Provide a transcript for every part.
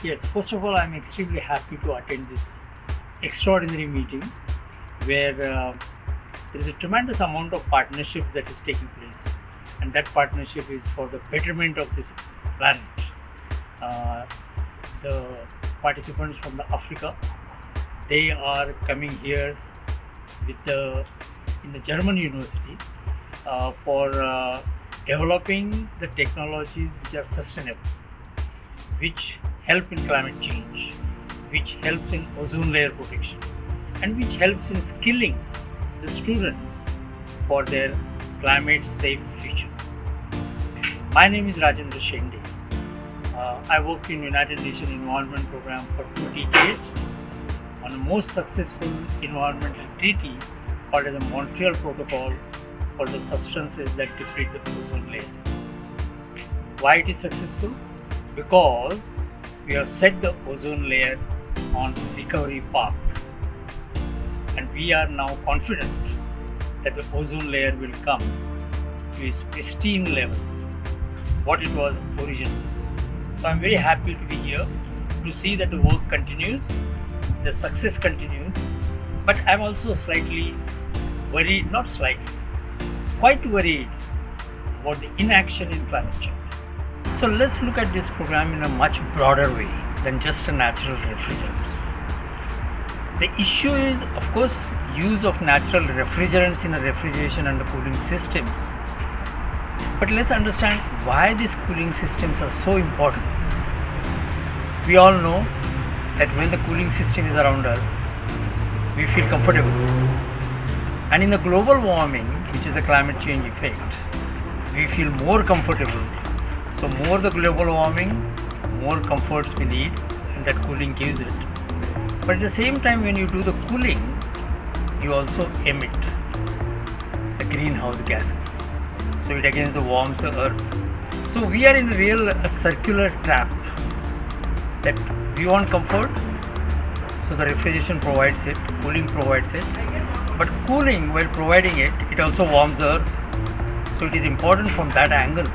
Yes, first of all, I'm extremely happy to attend this extraordinary meeting where there is a tremendous amount of partnership that is taking place, and that partnership is for the betterment of this planet. Uh, the participants from the Africa, they are coming here with in the German university for developing the technologies which are sustainable, which help in climate change, which helps in ozone layer protection, and which helps in skilling the students for their climate safe future. My name is Rajendra Shende. I worked in United Nations Environment Program for 2 decades on the most successful environmental treaty called as the Montreal Protocol for the substances that deplete the ozone layer. Why it is successful? Because we have set the ozone layer on recovery path, and we are now confident that the ozone layer will come to its pristine level, what it was originally. So I'm very happy to be here to see that the work continues, the success continues, but I'm also slightly worried, not slightly, quite worried about the inaction in climate change. So let's look at this program in a much broader way than just a natural refrigerants. The issue is, of course, use of natural refrigerants in a refrigeration and cooling systems. But let's understand why these cooling systems are so important. We all know that when the cooling system is around us, we feel comfortable. And in the global warming, which is a climate change effect, we feel more comfortable. So more the global warming, more comforts we need, and that cooling gives it. But at the same time, when you do the cooling, you also emit the greenhouse gases. So it again warms the earth. So we are in a circular trap that we want comfort, so the refrigeration provides it, cooling provides it. But cooling, while providing it, it also warms the earth. So it is important from that angle.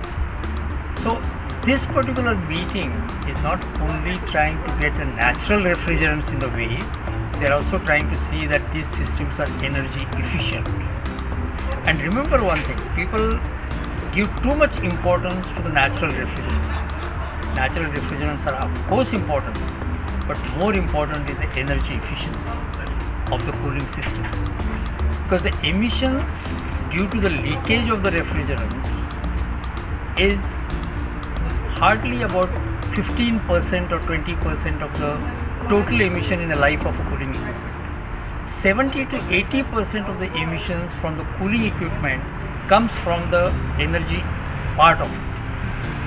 So this particular meeting is not only trying to get the natural refrigerants in the way, they are also trying to see that these systems are energy efficient. And remember one thing, people give too much importance to the natural refrigerants. Natural refrigerants are of course important, but more important is the energy efficiency of the cooling system. Because the emissions due to the leakage of the refrigerant is hardly about 15% or 20% of the total emission in the life of a cooling equipment. 70 to 80% of the emissions from the cooling equipment comes from the energy part of it,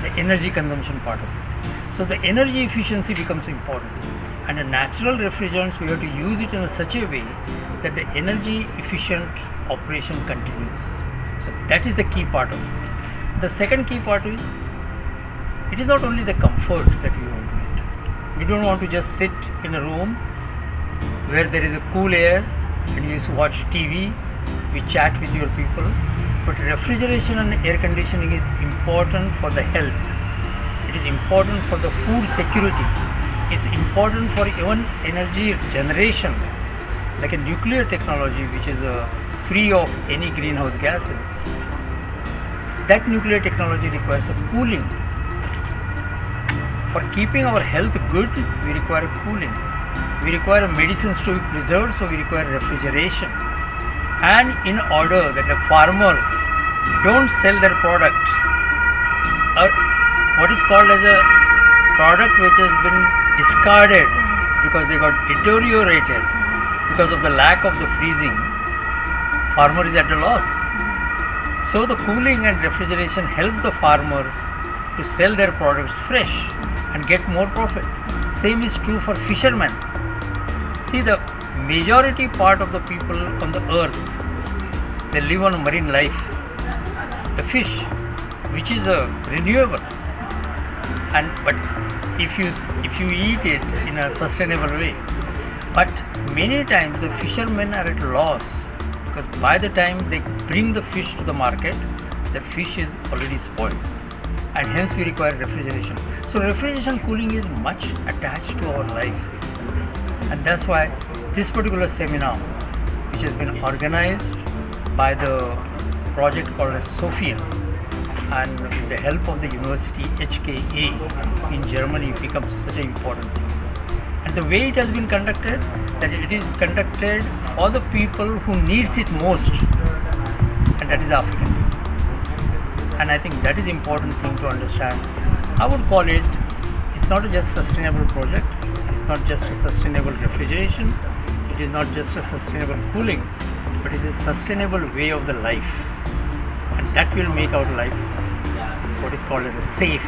the energy consumption part of it. So the energy efficiency becomes important, and the natural refrigerants, we have to use it in such a way that the energy efficient operation continues. So that is the key part of it. The second key part is, it is not only the comfort that we want to get. We don't want to just sit in a room where there is a cool air and you just watch TV, we chat with your people. But refrigeration and air conditioning is important for the health. It is important for the food security. It's important for even energy generation, like a nuclear technology which is free of any greenhouse gases. That nuclear technology requires a cooling. For keeping our health good, we require cooling. We require medicines to be preserved, so we require refrigeration. And in order that the farmers don't sell their product, what is called as a product which has been discarded because they got deteriorated because of the lack of the freezing, farmer is at a loss. So the cooling and refrigeration helps the farmers to sell their products fresh and get more profit. Same is true for fishermen. See, the majority part of the people on the earth, they live on marine life. The fish, which is renewable, but if you eat it in a sustainable way. But many times the fishermen are at loss, because by the time they bring the fish to the market, the fish is already spoiled, and hence we require refrigeration. So refrigeration cooling is much attached to our life in this. And that's why this particular seminar, which has been organized by the project called as Sophia, and with the help of the university HKA in Germany, becomes such an important thing. And the way it has been conducted, that it is conducted for the people who needs it most, and that is African people. And I think that is important thing to understand. I would call it, it's not just a sustainable project, it's not just a sustainable refrigeration, it is not just a sustainable cooling, but it is a sustainable way of the life. And that will make our life what is called as a safe